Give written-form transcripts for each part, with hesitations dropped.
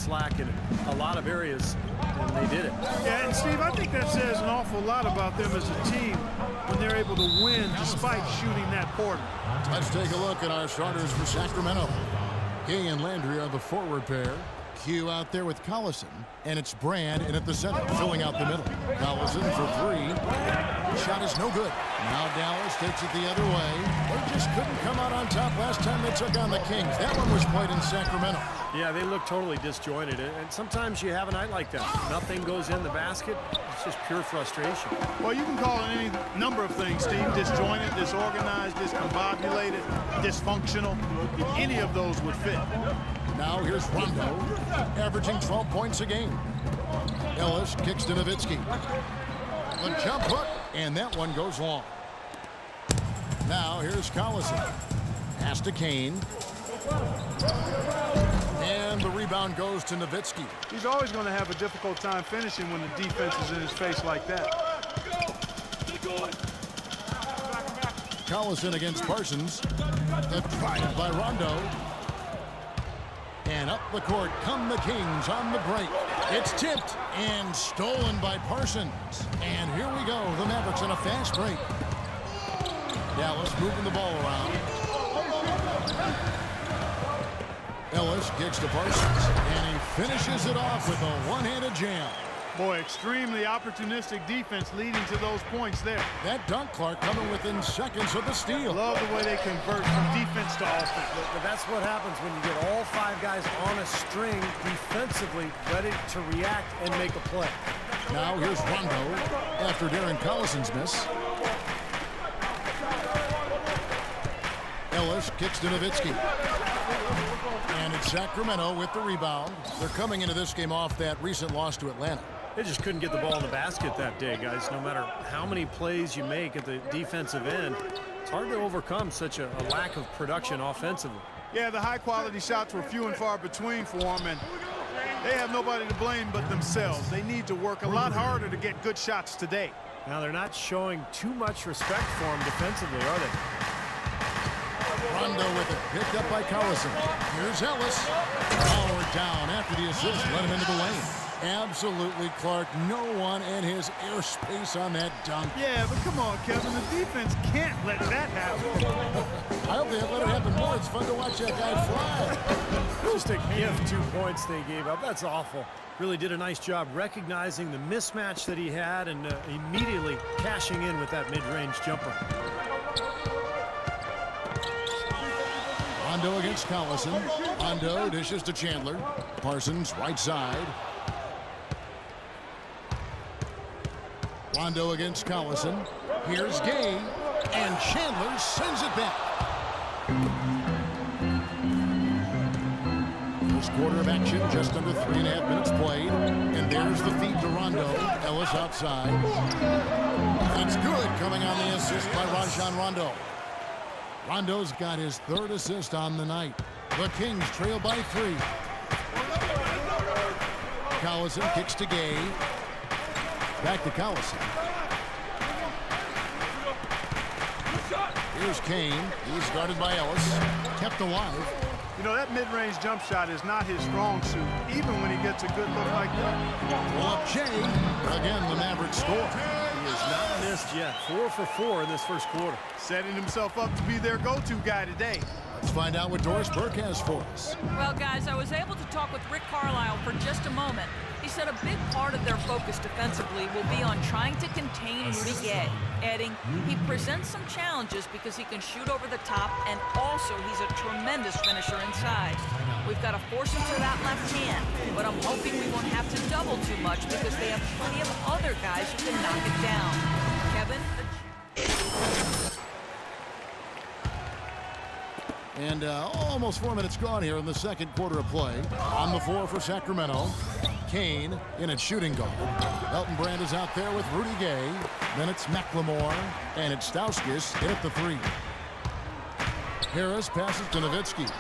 slack in a lot of areas, and they did it. Yeah, and Steve, I think that says an awful lot about them as a team when they're able to win despite shooting that poorly. Let's take a look at our starters for Sacramento. Gay and Landry are the forward pair. Q out there with Collison, and it's Brand in at the center, filling out the middle. Collison for three. Shot is no good. Now Dallas takes it the other way. They just couldn't come out on top last time they took on the Kings. That one was played in Sacramento. Yeah, they look totally disjointed, and sometimes you have a night like that. Nothing goes in the basket. It's just pure frustration. Well, you can call it any number of things, Steve. Disjointed, disorganized, discombobulated, dysfunctional. Any of those would fit. Now here's Rondo, averaging 12 points a game. Ellis kicks to Nowitzki. The jump hook, and that one goes long. Now here's Collison. Pass to Kane. And the rebound goes to Nowitzki. He's always going to have a difficult time finishing when the defense is in his face like that. Collison against Parsons. The drive by Rondo. And up the court come the Kings on the break. It's tipped and stolen by Parsons. And here we go. The Mavericks on a fast break. Dallas moving the ball around. Ellis kicks to Parsons. And he finishes it off with a one-handed jam. Boy, extremely opportunistic defense leading to those points there. That dunk, Clark, coming within seconds of the steal. Love the way they convert from defense to offense. But that's what happens when you get all five guys on a string defensively, ready to react and make a play. Now here's Rondo after Darren Collison's miss. Ellis kicks to Nowitzki. And it's Sacramento with the rebound. They're coming into this game off that recent loss to Atlanta. They just couldn't get the ball in the basket that day, guys. No matter how many plays you make at the defensive end, it's hard to overcome such a lack of production offensively. Yeah, the high-quality shots were few and far between for them, and they have nobody to blame but themselves. They need to work a lot harder to get good shots today. Now, they're not showing too much respect for him defensively, are they? Rondo with it, picked up by Collison. Here's Ellis. Powered down after the assist, let him into the lane. Absolutely, Clark. No one in his airspace on that dunk. Yeah, but come on, Kevin. The defense can't let that happen. I hope they let it happen more. It's fun to watch that guy fly. Just a gift, 2 points they gave up. That's awful. Really did a nice job recognizing the mismatch that he had and immediately cashing in with that mid-range jumper. Rondo against Collison. Rondo dishes to Chandler. Parsons, right side. Rondo against Collison. Here's Gay. And Chandler sends it back. First quarter of action, just under 3.5 minutes played. And there's the feed to Rondo. Ellis outside. That's good, coming on the assist by Rajon Rondo. Rondo's got his third assist on the night. The Kings trail by 3. Collison kicks to Gay. Back to Collison. Here's Kane. He's guarded by Ellis. Kept alive. You know, that mid-range jump shot is not his strong suit, even when he gets a good look like that. Pull up Jay. Again, the Mavericks score. He has not missed yet. 4 for 4 in this first quarter. Setting himself up to be their go-to guy today. Let's find out what Doris Burke has for us. Well, guys, I was able to talk with Rick Carlisle for just a moment. He said a big part of their focus defensively will be on trying to contain Rudy Gay. Adding, he presents some challenges because he can shoot over the top, and also he's a tremendous finisher inside. We've got to force him to that left hand, but I'm hoping we won't have to double too much because they have plenty of other guys who can knock it down. Kevin? And almost 4 minutes gone here in the second quarter of play. On the floor for Sacramento. Kane in at shooting guard. Elton Brand is out there with Rudy Gay. Then it's McLemore. And it's Stauskas in at the 3. Harris passes to Nowitzki.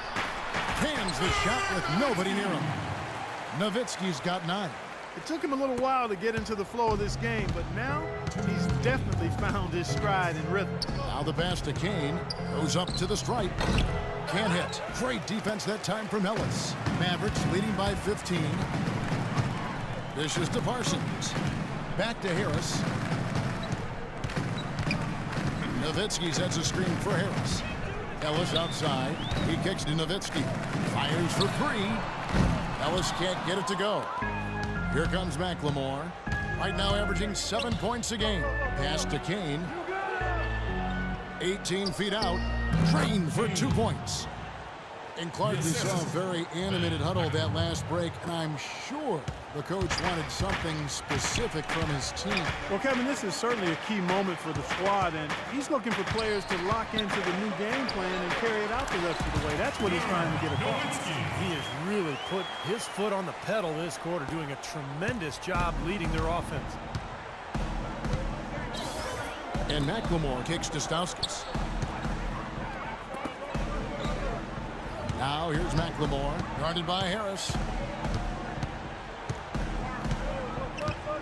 Cans the shot with nobody near him. Nowitzki's got 9. It took him a little while to get into the flow of this game, but now he's definitely found his stride and rhythm. Now the pass to Kane. Goes up to the stripe. can't hit. Great defense that time from Ellis. Mavericks leading by 15. Dishes to Parsons. Back to Harris. Nowitzki sets a screen for Harris. Ellis outside. He kicks to Nowitzki. Fires for three. Ellis can't get it to go. Here comes McLemore. Right now averaging 7 points a game. Pass to Kane. 18 feet out. Drained for 2 points. And Clark, we saw a very animated huddle that last break, and I'm sure the coach wanted something specific from his team. Well, Kevin, this is certainly a key moment for the squad, and he's looking for players to lock into the new game plan and carry it out the rest of the way. That's what he's trying to get across. He has really put his foot on the pedal this quarter, doing a tremendous job leading their offense. And McLemore kicks to Stauskas. Now here's McLemore, guarded by Harris.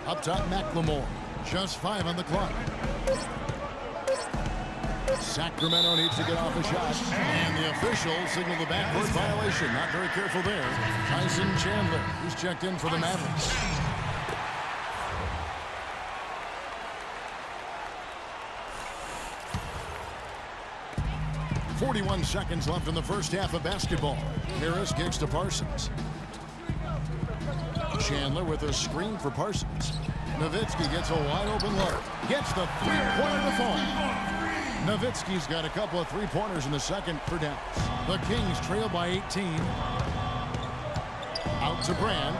Up top, McLemore. Just 5 on the clock. Sacramento needs to get off a shot. And the official signaled the backcourt violation. Not very careful there. Tyson Chandler, he's checked in for the Mavericks. .41 seconds left in the first half of basketball. Harris kicks to Parsons. Chandler with a screen for Parsons. Nowitzki gets a wide open look. Gets the three-pointer to fall. Nowitzki's got a couple of three-pointers in the second for Dallas. The Kings trail by 18. Out to Brand.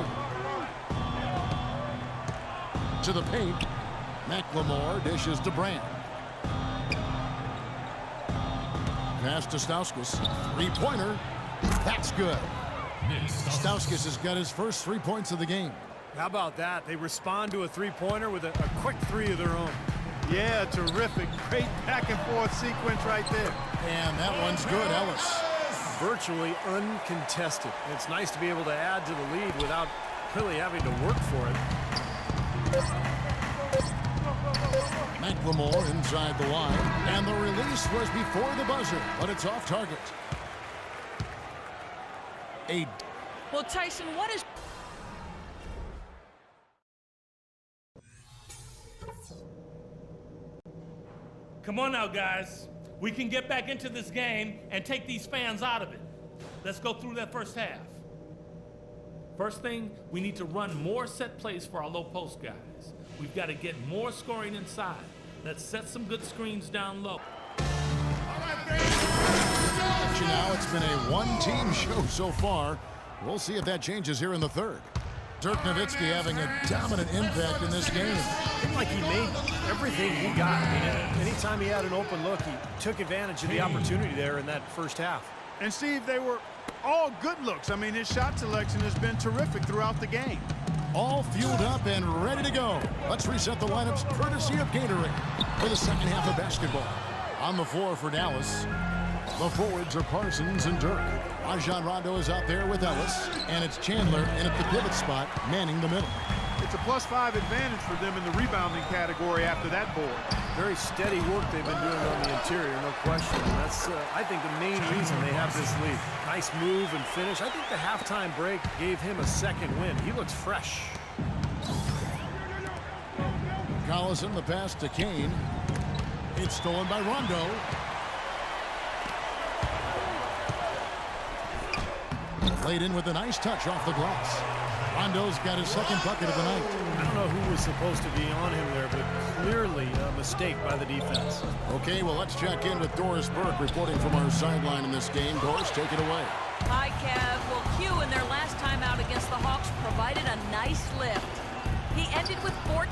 To the paint. McLemore dishes to Brand. Pass to Stauskas. Three-pointer. That's good. Stauskas has got his first 3 points of the game. How about that? They respond to a three-pointer with a quick three of their own. Yeah, terrific. Great back-and-forth sequence right there. And that one's good, Ellis. Virtually uncontested. It's nice to be able to add to the lead without really having to work for it. McLemore inside the line, and the release was before the buzzer, but it's off target. Well, Tyson, what is... Come on now, guys. We can get back into this game and take these fans out of it. Let's go through that first half. First thing, we need to run more set plays for our low post guys. We've got to get more scoring inside. Let's set some good screens down low. Now it's been a one-team show so far. We'll see if that changes here in the third. Dirk Nowitzki having a dominant impact in this game. Seemed like he made everything he got. I mean, anytime he had an open look, he took advantage of the opportunity there in that first half. And Steve, they were all good looks. I mean, his shot selection has been terrific throughout the game. All fueled up and ready to go. Let's reset the lineups courtesy of Gatorade for the second half of basketball. On the floor for Dallas, the forwards are Parsons and Dirk. Rajon Rondo is out there with Ellis, and it's Chandler in at the pivot spot, manning the middle. It's a +5 advantage for them in the rebounding category after that board. Very steady work they've been doing on the interior, no question. And that's, I think, the main reason they have this lead. Nice move and finish. I think the halftime break gave him a second win. He looks fresh. Collison, the pass to Kane. It's stolen by Rondo. Played in with a nice touch off the glass. Rondo's got his second bucket of the night. I don't know who was supposed to be on him there, but clearly a mistake by the defense. Okay, well, let's check in with Doris Burke reporting from our sideline in this game. Doris, take it away. Hi, Kev. Well, Q in their last time out against the Hawks provided a nice lift. He ended with 14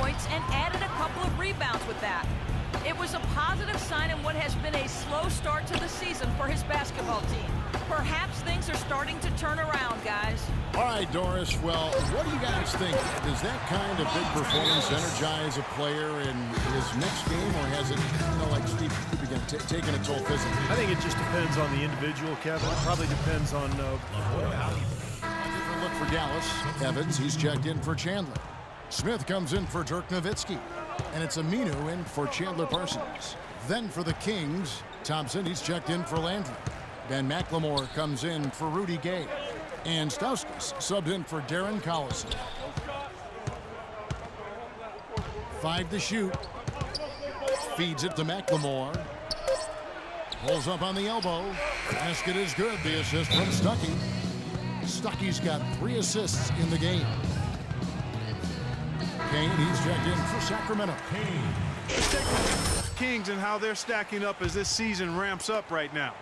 points and added a couple of rebounds with that. It was a positive sign in what has been a slow start to the season for his basketball team. Perhaps things are starting to turn around, guys. All right, Doris, well, what do you guys think? Does that kind of big performance energize a player in his next game, or has it, like Steve began taking a toll physically? I think it just depends on the individual, Kevin. It probably depends on how he... Different look for Dallas. Evans, he's checked in for Chandler. Smith comes in for Dirk Nowitzki. And it's Aminu in for Chandler Parsons. Then for the Kings, Thompson, he's checked in for Landry. Ben McLemore comes in for Rudy Gay. And Stauskas subbed in for Darren Collison. 5 to shoot. Feeds it to McLemore. Pulls up on the elbow. Basket is good. The assist from Stuckey. Stuckey's got 3 assists in the game. Kane, he's checked in for Sacramento. Kings and how they're stacking up as this season ramps up right now.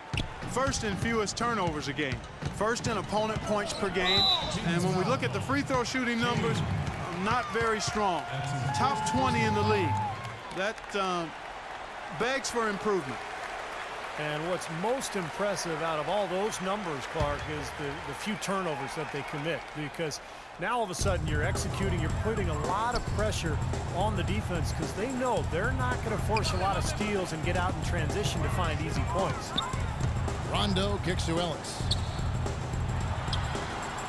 First in fewest turnovers a game. First in opponent points per game. And when we look at the free throw shooting numbers, not very strong. Top 20 in the league. That begs for improvement. And what's most impressive out of all those numbers, Clark, is the few turnovers that they commit, because now all of a sudden you're executing, you're putting a lot of pressure on the defense because they know they're not going to force a lot of steals and get out in transition to find easy points. Rondo kicks to Ellis.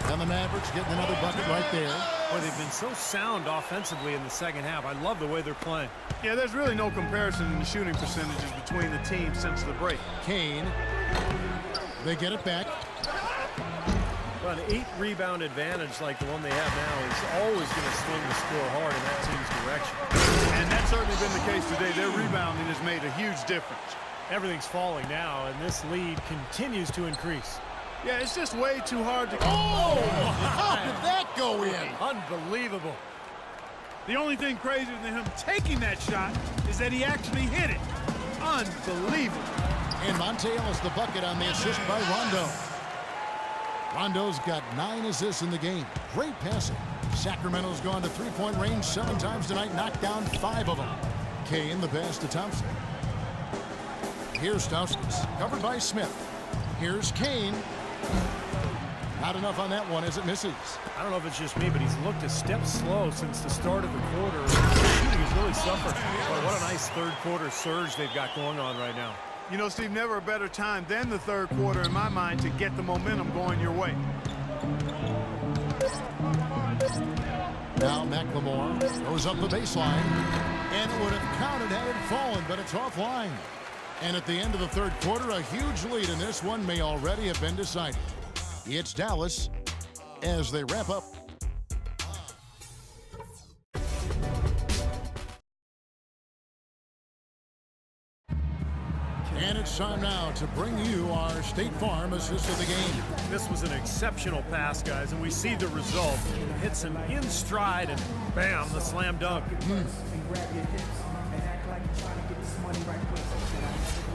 And the Mavericks getting another bucket right there. Boy, they've been so sound offensively in the second half. I love the way they're playing. Yeah, there's really no comparison in the shooting percentages between the teams since the break. Kane. They get it back. Well, an 8-rebound advantage like the one they have now is always going to swing the score hard in that team's direction. And that's certainly been the case today. Their rebounding has made a huge difference. Everything's falling now, and this lead continues to increase. Yeah, it's just way too hard to... Oh! How did that go in? Unbelievable. The only thing crazier than him taking that shot is that he actually hit it. Unbelievable. And Monte Ellis the bucket on the assist by Rondo. Rondo's got 9 assists in the game. Great passing. Sacramento's gone to three-point range 7 times tonight, knocked down 5 of them. Kane the pass to Thompson. Here's Stauskas, covered by Smith. Here's Kane. Not enough on that one as it misses. I don't know if it's just me, but he's looked a step slow since the start of the quarter. Shooting has really suffered. Boy, what a nice third-quarter surge they've got going on right now. You know, Steve, never a better time than the third quarter in my mind to get the momentum going your way. Now McLemore goes up the baseline, and it would have counted had it fallen, but it's offline. And at the end of the third quarter, a huge lead in this one may already have been decided. It's Dallas as they wrap up. And it's time now to bring you our State Farm assist of the game. This was an exceptional pass, guys, and we see the result. Hits him in stride, and bam, the slam dunk.